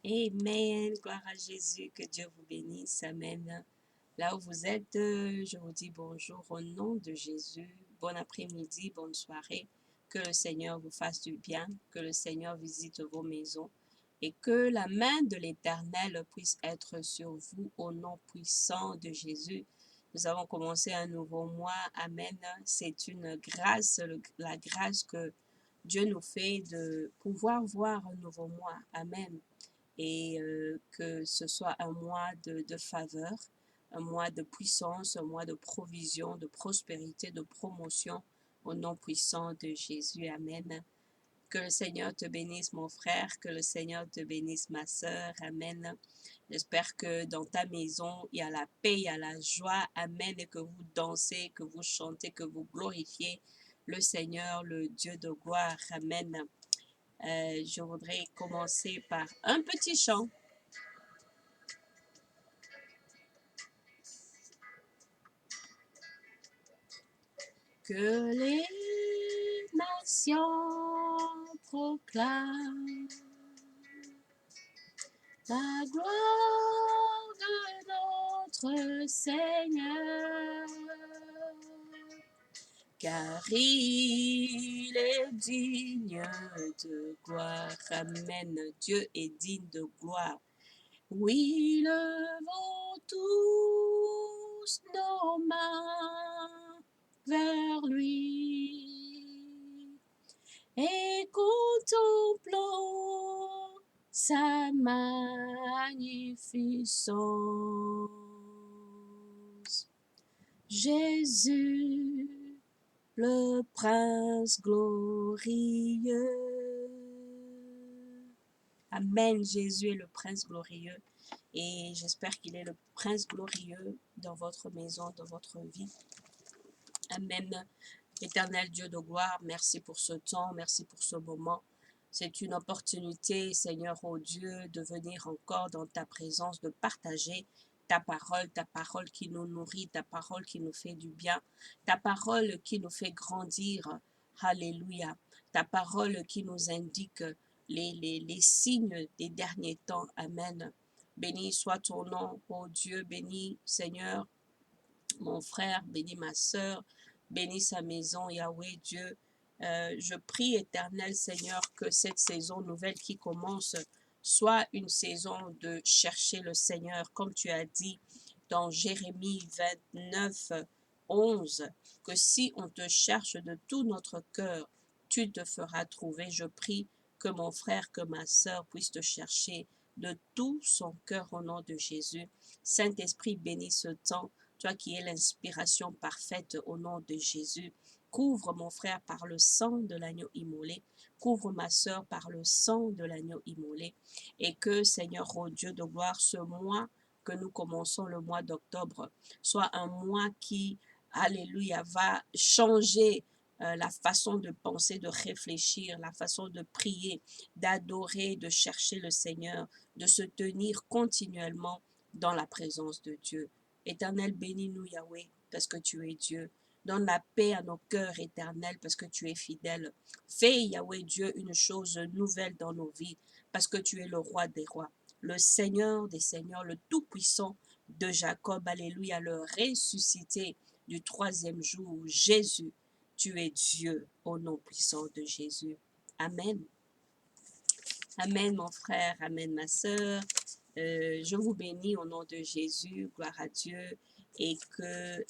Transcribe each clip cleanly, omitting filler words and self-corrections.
Amen. Gloire à Jésus. Que Dieu vous bénisse. Amen. Là où vous êtes, je vous dis bonjour au nom de Jésus. Bon après-midi, bonne soirée. Que le Seigneur vous fasse du bien. Que le Seigneur visite vos maisons. Et que la main de l'Éternel puisse être sur vous au nom puissant de Jésus. Nous avons commencé un nouveau mois. Amen. C'est une grâce, la grâce que Dieu nous fait de pouvoir voir un nouveau mois. Amen. Et que ce soit un mois de faveur, un mois de puissance, un mois de provision, de prospérité, de promotion au nom puissant de Jésus. Amen. Que le Seigneur te bénisse, mon frère, que le Seigneur te bénisse, ma sœur. Amen. J'espère que dans ta maison, il y a la paix, il y a la joie. Amen. Et que vous dansez, que vous chantez, que vous glorifiez le Seigneur, le Dieu de gloire. Amen. Je voudrais commencer par un petit chant. Que les nations proclament la gloire de notre Seigneur, car il est digne de gloire. Amen. Dieu est digne de gloire. Oui, levons tous nos mains vers lui et contemplons sa magnificence. Jésus, le prince glorieux. Amen, Jésus est le prince glorieux. Et j'espère qu'il est le prince glorieux dans votre maison, dans votre vie. Amen. Éternel Dieu de gloire, merci pour ce temps, merci pour ce moment. C'est une opportunité, Seigneur, oh Dieu, de venir encore dans ta présence, de partager ta parole qui nous nourrit, ta parole qui nous fait du bien, ta parole qui nous fait grandir. Alléluia. Ta parole qui nous indique les signes des derniers temps. Amen. Béni soit ton nom, ô Dieu, béni Seigneur, mon frère, béni ma sœur, bénis sa maison, Yahweh Dieu. Je prie, éternel Seigneur, que cette saison nouvelle qui commence soit une saison de chercher le Seigneur, comme tu as dit dans Jérémie 29, 11, que si on te cherche de tout notre cœur, tu te feras trouver. Je prie que mon frère, que ma sœur puisse te chercher de tout son cœur au nom de Jésus. Saint-Esprit, bénis ce temps, toi qui es l'inspiration parfaite au nom de Jésus. Couvre mon frère par le sang de l'agneau immolé. Couvre ma sœur par le sang de l'agneau immolé. Et que, Seigneur, oh Dieu de gloire, ce mois que nous commençons, le mois d'octobre, soit un mois qui, alléluia, va changer la façon de penser, de réfléchir, la façon de prier, d'adorer, de chercher le Seigneur, de se tenir continuellement dans la présence de Dieu. Éternel, bénis-nous, Yahweh, parce que tu es Dieu. Donne la paix à nos cœurs, éternel, parce que tu es fidèle. Fais, Yahweh Dieu, une chose nouvelle dans nos vies, parce que tu es le roi des rois, le Seigneur des seigneurs, le Tout-Puissant de Jacob. Alléluia, le ressuscité du troisième jour. Jésus, tu es Dieu, au nom puissant de Jésus. Amen. Amen, mon frère. Amen, ma sœur. Je vous bénis au nom de Jésus, gloire à Dieu, et que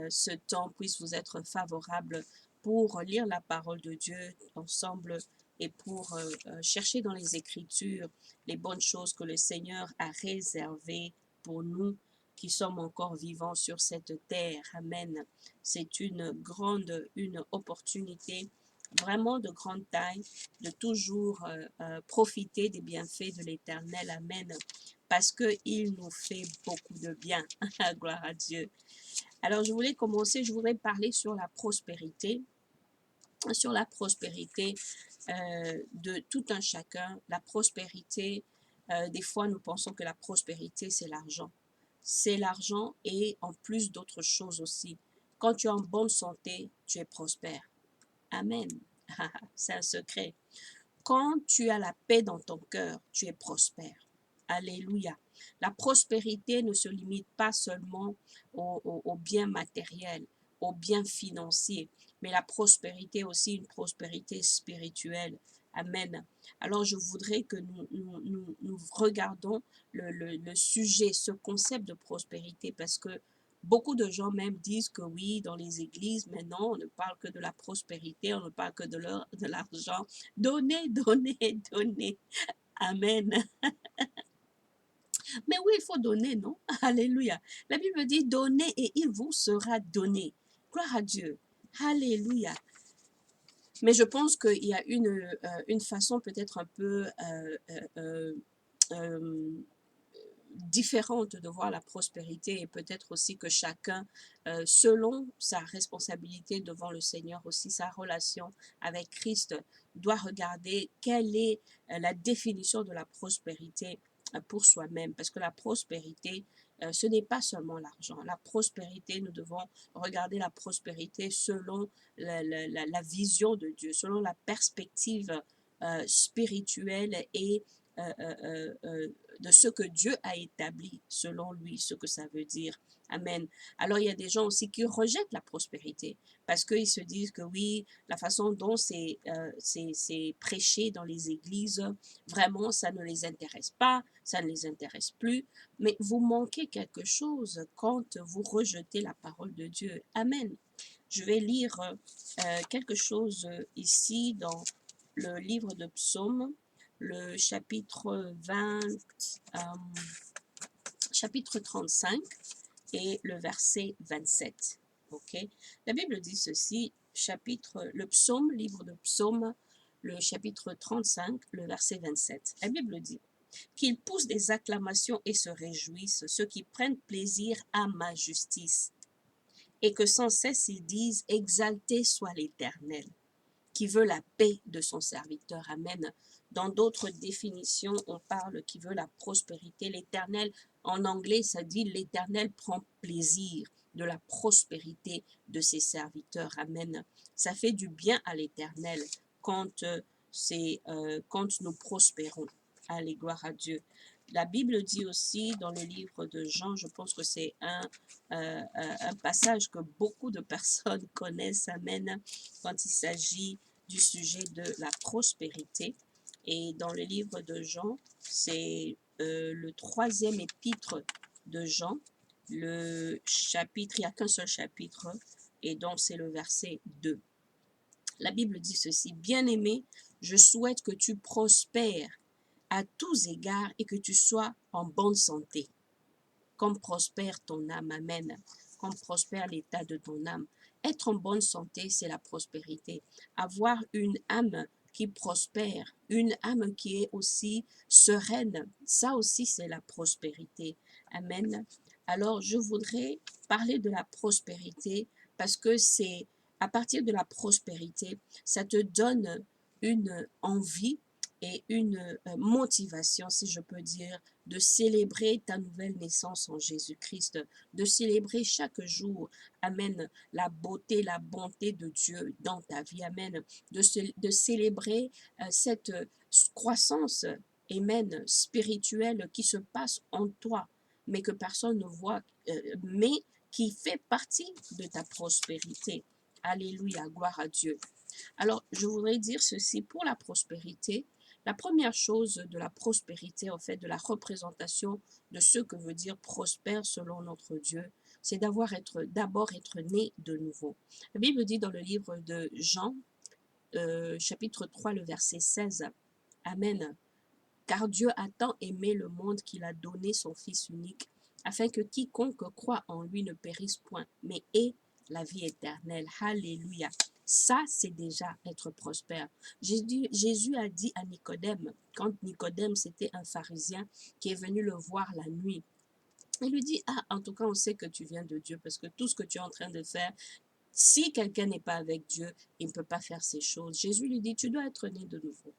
ce temps puisse vous être favorable pour lire la parole de Dieu ensemble et pour chercher dans les Écritures les bonnes choses que le Seigneur a réservées pour nous qui sommes encore vivants sur cette terre. Amen. C'est une opportunité vraiment de grande taille, de toujours profiter des bienfaits de l'Éternel. Amen. Parce qu'il nous fait beaucoup de bien. Gloire à Dieu. Alors, je voudrais parler sur la prospérité. Sur la prospérité de tout un chacun. La prospérité, des fois, nous pensons que la prospérité, c'est l'argent. C'est l'argent et en plus d'autres choses aussi. Quand tu es en bonne santé, tu es prospère. Amen. C'est un secret. Quand tu as la paix dans ton cœur, tu es prospère. Alléluia. La prospérité ne se limite pas seulement aux biens matériels, aux biens financiers, mais la prospérité est aussi une prospérité spirituelle. Amen. Alors je voudrais que nous regardons le sujet, ce concept de prospérité, parce que beaucoup de gens même disent que oui, dans les églises, maintenant, on ne parle que de la prospérité, on ne parle que de l'argent. Donnez, donnez, donnez. Amen. Mais oui, il faut donner, non? Alléluia. La Bible dit, donnez et il vous sera donné. Gloire à Dieu. Alléluia. Mais je pense qu'il y a une façon peut-être un peu euh, différente de voir la prospérité et peut-être aussi que chacun, selon sa responsabilité devant le Seigneur, aussi sa relation avec Christ, doit regarder quelle est la définition de la prospérité pour soi-même. Parce que la prospérité, ce n'est pas seulement l'argent. La prospérité, nous devons regarder la prospérité selon la vision de Dieu, selon la perspective spirituelle et euh, euh, euh, de ce que Dieu a établi selon lui, ce que ça veut dire. Amen. Alors il y a des gens aussi qui rejettent la prospérité parce qu'ils se disent que oui, la façon dont c'est prêché dans les églises, vraiment, ça ne les intéresse pas, ça ne les intéresse plus. Mais vous manquez quelque chose quand vous rejetez la parole de Dieu. Amen. Je vais lire quelque chose ici dans le livre de Psaume, le chapitre 20, euh, chapitre 35 et le verset 27. Ok? La Bible dit ceci, le psaume, livre de Psaume, le chapitre 35, le verset 27. La Bible dit qu'ils poussent des acclamations et se réjouissent, ceux qui prennent plaisir à ma justice, et que sans cesse ils disent exalté soit l'Éternel, qui veut la paix de son serviteur. Amen. Dans d'autres définitions, on parle qui veut la prospérité. L'Éternel, en anglais, ça dit l'Éternel prend plaisir de la prospérité de ses serviteurs. Amen. Ça fait du bien à l'Éternel quand, quand nous prospérons. Allez, gloire à Dieu. La Bible dit aussi dans le livre de Jean, je pense que c'est un passage que beaucoup de personnes connaissent, amen, quand il s'agit du sujet de la prospérité. Et dans le livre de Jean, c'est le troisième épître de Jean, le chapitre, il n'y a qu'un seul chapitre, et donc c'est le verset 2. La Bible dit ceci, bien-aimé, je souhaite que tu prospères à tous égards et que tu sois en bonne santé, comme prospère ton âme, amen, comme prospère l'état de ton âme. Être en bonne santé, c'est la prospérité. Avoir une âme qui prospère, une âme qui est aussi sereine, ça aussi c'est la prospérité. Amen. Alors je voudrais parler de la prospérité parce que c'est à partir de la prospérité, ça te donne une envie et une motivation, si je peux dire, de célébrer ta nouvelle naissance en Jésus-Christ, de célébrer chaque jour, amen, la beauté, la bonté de Dieu dans ta vie, amen, de célébrer cette croissance, amen, spirituelle qui se passe en toi, mais que personne ne voit, mais qui fait partie de ta prospérité. Alléluia, gloire à Dieu. Alors, je voudrais dire ceci pour la prospérité. La première chose de la prospérité, en fait, de la représentation de ce que veut dire prospère selon notre Dieu, c'est d'abord être né de nouveau. La Bible dit dans le livre de Jean, chapitre 3, le verset 16, Amen. Car Dieu a tant aimé le monde qu'il a donné son Fils unique, afin que quiconque croit en lui ne périsse point, mais ait la vie éternelle. Alléluia. Ça, c'est déjà être prospère. Jésus a dit à Nicodème, quand Nicodème, c'était un pharisien qui est venu le voir la nuit, il lui dit, ah, en tout cas, on sait que tu viens de Dieu, parce que tout ce que tu es en train de faire, si quelqu'un n'est pas avec Dieu, il ne peut pas faire ces choses. Jésus lui dit, tu dois être né de nouveau.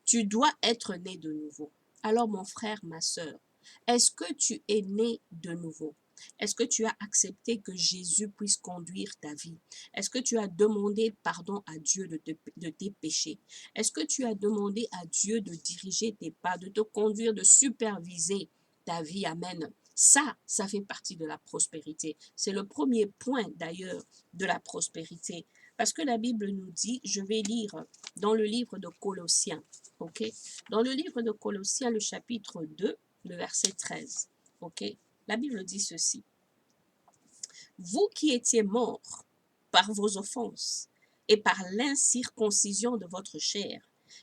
Tu dois être né de nouveau. Alors mon frère, ma sœur, est-ce que tu es né de nouveau? Est-ce que tu as accepté que Jésus puisse conduire ta vie? Est-ce que tu as demandé pardon à Dieu de tes péchés? Est-ce que tu as demandé à Dieu de diriger tes pas, de te conduire, de superviser ta vie? Amen. Ça fait partie de la prospérité. C'est le premier point d'ailleurs de la prospérité. Parce que la Bible nous dit, je vais lire dans le livre de Colossiens, ok? Dans le livre de Colossiens, le chapitre 2, le verset 13, ok? La Bible dit ceci. Vous qui étiez morts par vos offenses et par l'incirconcision de votre chair,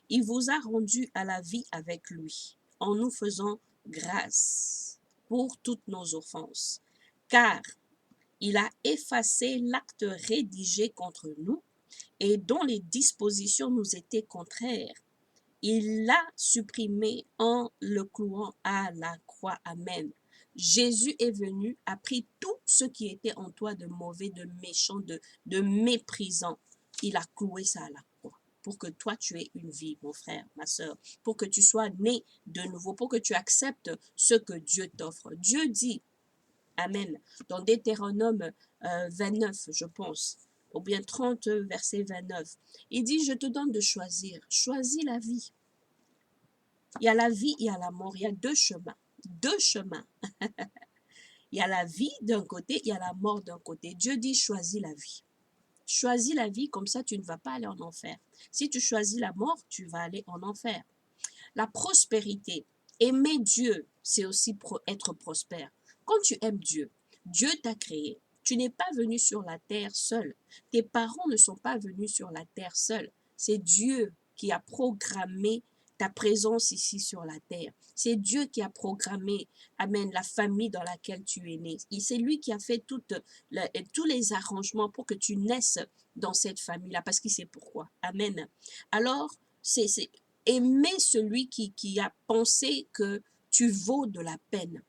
il vous a rendus à la vie avec lui, en nous faisant grâce pour toutes nos offenses. Car il a effacé l'acte rédigé contre nous et dont les dispositions nous étaient contraires. Il l'a supprimé en le clouant à la croix. Amen. Jésus est venu, a pris tout ce qui était en toi de mauvais, de méchant, de méprisant. Il a cloué ça à la croix pour que toi tu aies une vie, mon frère, ma soeur, pour que tu sois né de nouveau, pour que tu acceptes ce que Dieu t'offre. Dieu dit, Amen, dans Deutéronome 29, je pense, ou bien 30, verset 29, il dit, je te donne de choisir. Choisis la vie. Il y a la vie, il y a la mort, il y a deux chemins. Deux chemins. Il y a la vie d'un côté, il y a la mort d'un côté. Dieu dit, choisis la vie. Choisis la vie, comme ça tu ne vas pas aller en enfer. Si tu choisis la mort, tu vas aller en enfer. La prospérité, aimer Dieu, c'est aussi être prospère. Quand tu aimes Dieu, Dieu t'a créé. Tu n'es pas venu sur la terre seul. Tes parents ne sont pas venus sur la terre seuls. C'est Dieu qui a programmé ta présence ici sur la terre. C'est Dieu qui a programmé, amen, la famille dans laquelle tu es né. C'est lui qui a fait tous les arrangements pour que tu naisses dans cette famille-là, parce qu'il sait pourquoi. Amen. Alors, c'est aimer celui qui a pensé que tu vaux de la peine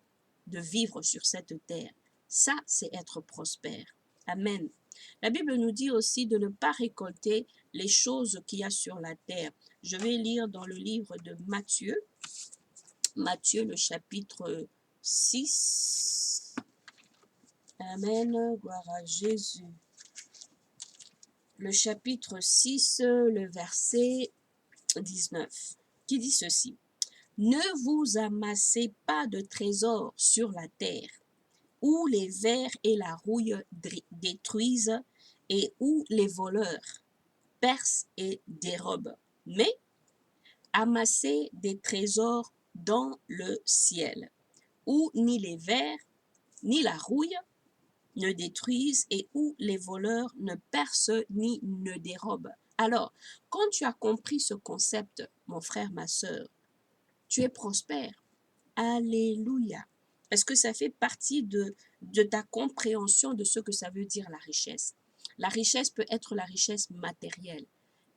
de vivre sur cette terre. Ça, c'est être prospère. Amen. La Bible nous dit aussi de ne pas récolter les choses qu'il y a sur la terre. Je vais lire dans le livre de Matthieu, Matthieu le chapitre 6. Amen, gloire à Jésus. Le chapitre 6, le verset 19, qui dit ceci. Ne vous amassez pas de trésors sur la terre, où les vers et la rouille détruisent et où les voleurs percent et dérobent, mais amassez des trésors dans le ciel, où ni les vers ni la rouille ne détruisent et où les voleurs ne percent ni ne dérobent. Alors, quand tu as compris ce concept, mon frère, ma sœur, tu es prospère. Alléluia. Parce que ça fait partie de ta compréhension de ce que ça veut dire la richesse. La richesse peut être la richesse matérielle.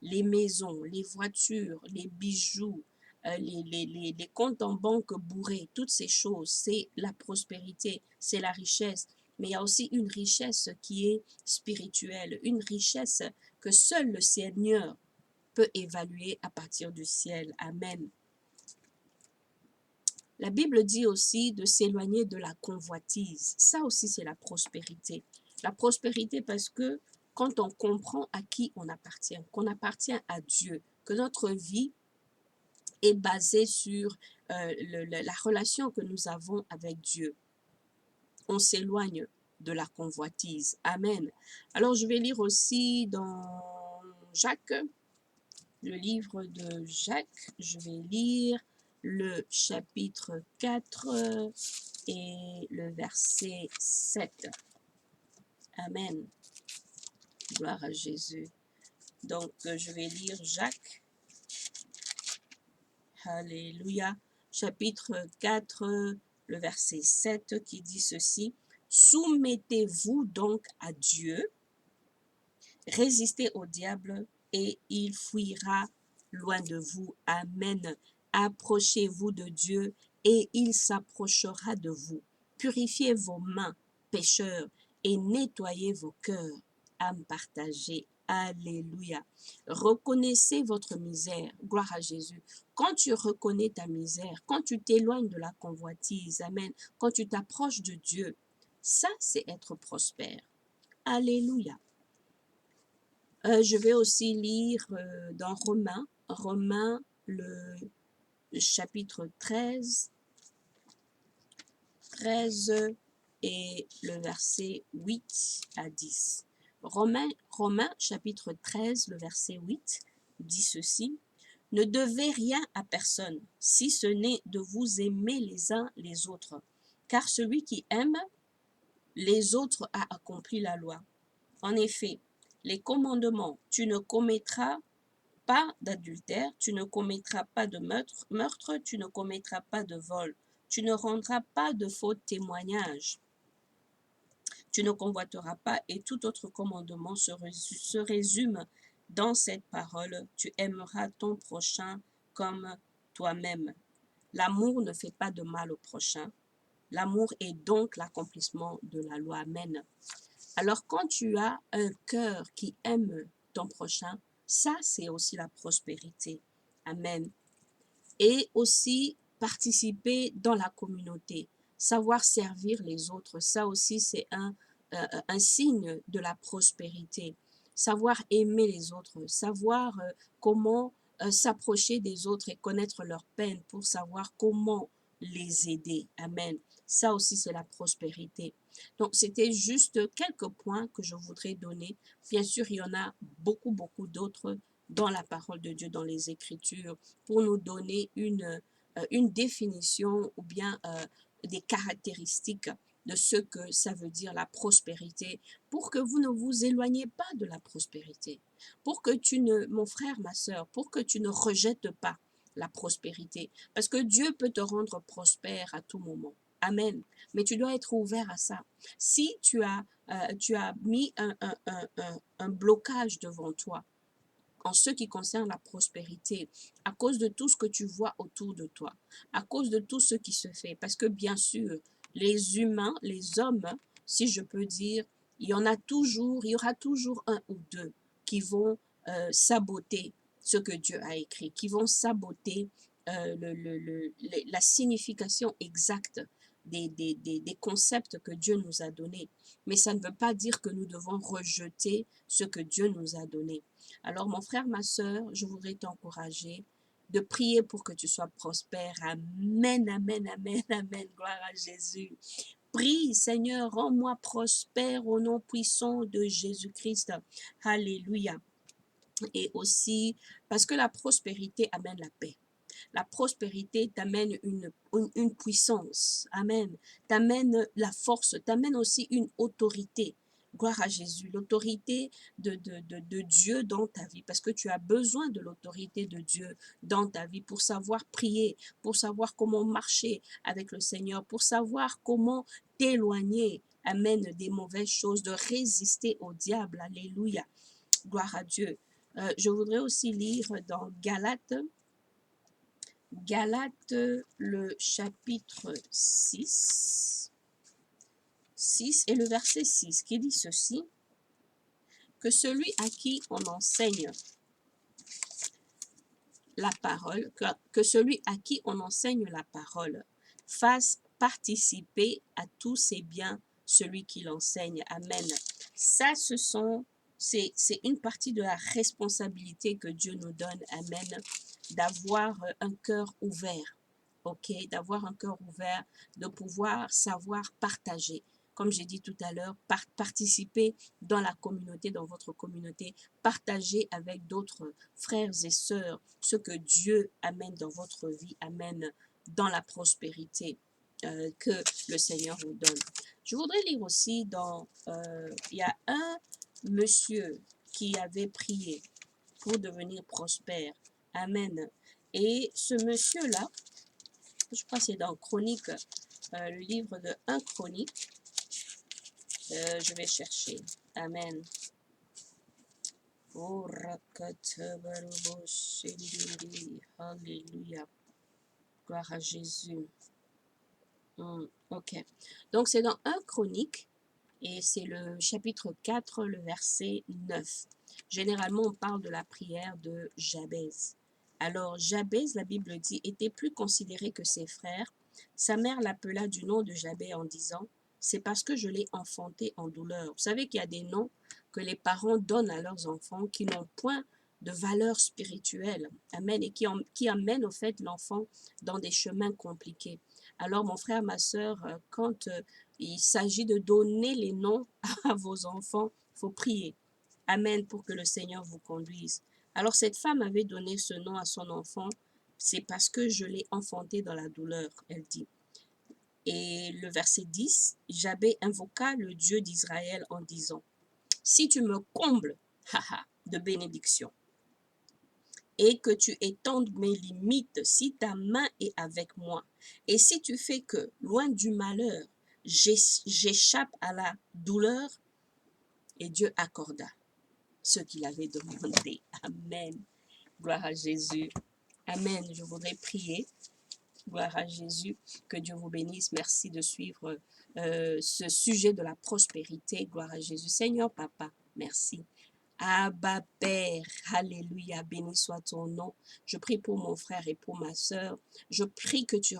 Les maisons, les voitures, les bijoux, les comptes en banque bourrés, toutes ces choses, c'est la prospérité, c'est la richesse. Mais il y a aussi une richesse qui est spirituelle, une richesse que seul le Seigneur peut évaluer à partir du ciel. Amen. La Bible dit aussi de s'éloigner de la convoitise. Ça aussi, c'est la prospérité. La prospérité parce que quand on comprend à qui on appartient, qu'on appartient à Dieu, que notre vie est basée sur la relation que nous avons avec Dieu, on s'éloigne de la convoitise. Amen. Alors, je vais lire aussi dans Jacques, le livre de Jacques, je vais lire le chapitre 4 et le verset 7. Amen. Gloire à Jésus. Donc, je vais lire Jacques. Alléluia. Chapitre 4, le verset 7 qui dit ceci. Soumettez-vous donc à Dieu, résistez au diable et il fuira loin de vous. Amen. Approchez-vous de Dieu et il s'approchera de vous. Purifiez vos mains, pécheurs, et nettoyez vos cœurs, âmes partagées. Alléluia. Reconnaissez votre misère. Gloire à Jésus. Quand tu reconnais ta misère, quand tu t'éloignes de la convoitise, amen, quand tu t'approches de Dieu, Ça, c'est être prospère. Alléluia. Je vais aussi lire dans Romains, le chapitre 13 et le verset 8 à 10. Romains chapitre 13, le verset 8 dit ceci: ne devez rien à personne, si ce n'est de vous aimer les uns les autres, car celui qui aime les autres a accompli la loi. En effet, les commandements: tu ne commettras pas d'adultère, tu ne commettras pas de meurtre, tu ne commettras pas de vol, tu ne rendras pas de faux témoignages, tu ne convoiteras pas, et tout autre commandement se résume dans cette parole: tu aimeras ton prochain comme toi-même. L'amour ne fait pas de mal au prochain. L'amour est donc l'accomplissement de la loi. Amen. Alors quand tu as un cœur qui aime ton prochain, ça c'est aussi la prospérité. Amen. Et aussi participer dans la communauté, savoir servir les autres, ça aussi c'est un signe de la prospérité. Savoir aimer les autres, savoir comment s'approcher des autres et connaître leurs peines pour savoir comment les aider. Amen. Ça aussi c'est la prospérité. Donc c'était juste quelques points que je voudrais donner. Bien sûr, il y en a beaucoup d'autres dans la parole de Dieu, dans les Écritures, pour nous donner une définition ou bien des caractéristiques de ce que ça veut dire la prospérité, pour que vous ne vous éloignez pas de la prospérité, pour que tu ne, mon frère, ma soeur, pour que tu ne rejettes pas la prospérité, parce que Dieu peut te rendre prospère à tout moment. Amen. Mais tu dois être ouvert à ça. Si tu as mis un blocage devant toi, en ce qui concerne la prospérité, à cause de tout ce que tu vois autour de toi, à cause de tout ce qui se fait. Parce que bien sûr, les humains, les hommes, si je peux dire, il y aura toujours un ou deux qui vont saboter ce que Dieu a écrit, qui vont saboter la signification exacte des concepts que Dieu nous a donnés. Mais ça ne veut pas dire que nous devons rejeter ce que Dieu nous a donné. Alors, mon frère, ma soeur, je voudrais t'encourager de prier pour que tu sois prospère. Amen, amen, amen, amen. Gloire à Jésus. Prie, Seigneur, rends-moi prospère au nom puissant de Jésus-Christ. Alléluia. Et aussi, parce que la prospérité amène la paix. La prospérité t'amène une puissance. Amen. T'amène la force, t'amène aussi une autorité. Gloire à Jésus, l'autorité de Dieu dans ta vie, parce que tu as besoin de l'autorité de Dieu dans ta vie pour savoir prier, pour savoir comment marcher avec le Seigneur, pour savoir comment t'éloigner, amen, des mauvaises choses, de résister au diable. Alléluia. Gloire à Dieu. Je voudrais aussi lire dans Galates, le chapitre 6 et le verset 6, qui dit ceci: que celui à qui on enseigne la parole, que celui à qui on enseigne la parole fasse participer à tous ses biens celui qui l'enseigne. Amen. Ça, c'est une partie de la responsabilité que Dieu nous donne. Amen. D'avoir un cœur ouvert. Ok, d'avoir un cœur ouvert, de pouvoir savoir partager. Comme j'ai dit tout à l'heure, participer dans la communauté, dans votre communauté, partager avec d'autres frères et sœurs ce que Dieu amène dans votre vie, amène dans la prospérité que le Seigneur vous donne. Je voudrais lire aussi il y a un monsieur qui avait prié pour devenir prospère. Amen. Et ce monsieur-là, je crois que c'est dans Chronique, le livre de 1 Chronique, je vais chercher. Amen. Oh, Alléluia. Gloire à Jésus. Ok. Donc, c'est dans 1 Chronique et c'est le chapitre 4, le verset 9. Généralement, on parle de la prière de Jabez. Alors, Jabez, la Bible dit, était plus considéré que ses frères. Sa mère l'appela du nom de Jabez en disant: c'est parce que je l'ai enfanté en douleur. Vous savez qu'il y a des noms que les parents donnent à leurs enfants qui n'ont point de valeur spirituelle. Amen. Et qui amènent au fait l'enfant dans des chemins compliqués. Alors, mon frère, ma soeur, quand il s'agit de donner les noms à vos enfants, il faut prier. Amen, pour que le Seigneur vous conduise. Alors, cette femme avait donné ce nom à son enfant. C'est parce que je l'ai enfanté dans la douleur, elle dit. Et le verset 10, Jabé invoqua le Dieu d'Israël en disant, si tu me combles de bénédictions et que tu étendes mes limites, si ta main est avec moi, et si tu fais que, loin du malheur, j'échappe à la douleur, et Dieu accorda ce qu'il avait demandé. Amen. Gloire à Jésus. Amen. Je voudrais prier. Gloire à Jésus. Que Dieu vous bénisse. Merci de suivre ce sujet de la prospérité. Gloire à Jésus. Seigneur Papa, merci. Abba Père, alléluia, béni soit ton nom. Je prie pour mon frère et pour ma sœur. Je prie que tu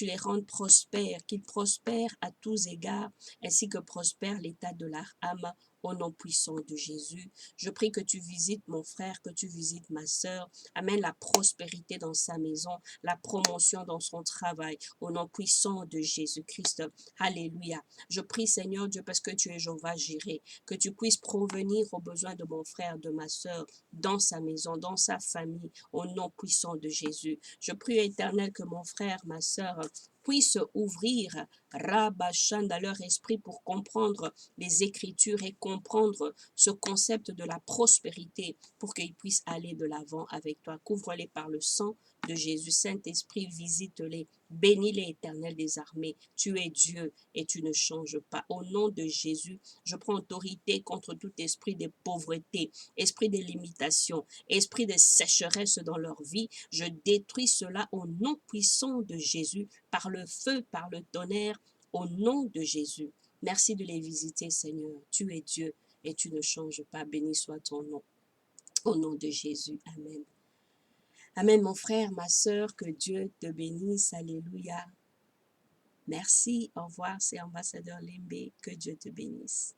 les rendes prospères, qu'ils prospèrent à tous égards, ainsi que prospère l'état de leur âme au nom puissant de Jésus. Je prie que tu visites mon frère, que tu visites ma sœur. Amène la prospérité dans sa maison, la promotion dans son travail, au nom puissant de Jésus-Christ. Alléluia. Je prie Seigneur Dieu parce que tu es Jéhovah Jireh, que tu puisses provenir aux besoins de mon frère, de ma sœur, dans sa maison, dans sa famille, au nom puissant de Jésus. Je prie, Éternel, que mon frère, ma sœur, puisse ouvrir Rabachan dans leur esprit pour comprendre les Écritures et comprendre ce concept de la prospérité pour qu'ils puissent aller de l'avant avec toi. Couvre-les par le sang de Jésus. Saint-Esprit, visite-les. Bénis-les, Éternel des armées. Tu es Dieu et tu ne changes pas. Au nom de Jésus, je prends autorité contre tout esprit de pauvreté, esprit de limitation, esprit de sécheresse dans leur vie. Je détruis cela au nom puissant de Jésus, par le feu, par le tonnerre, au nom de Jésus. Merci de les visiter, Seigneur. Tu es Dieu et tu ne changes pas. Béni soit ton nom. Au nom de Jésus. Amen. Amen, mon frère, ma sœur, que Dieu te bénisse. Alléluia. Merci. Au revoir, c'est Ambassadeur Limbe. Que Dieu te bénisse.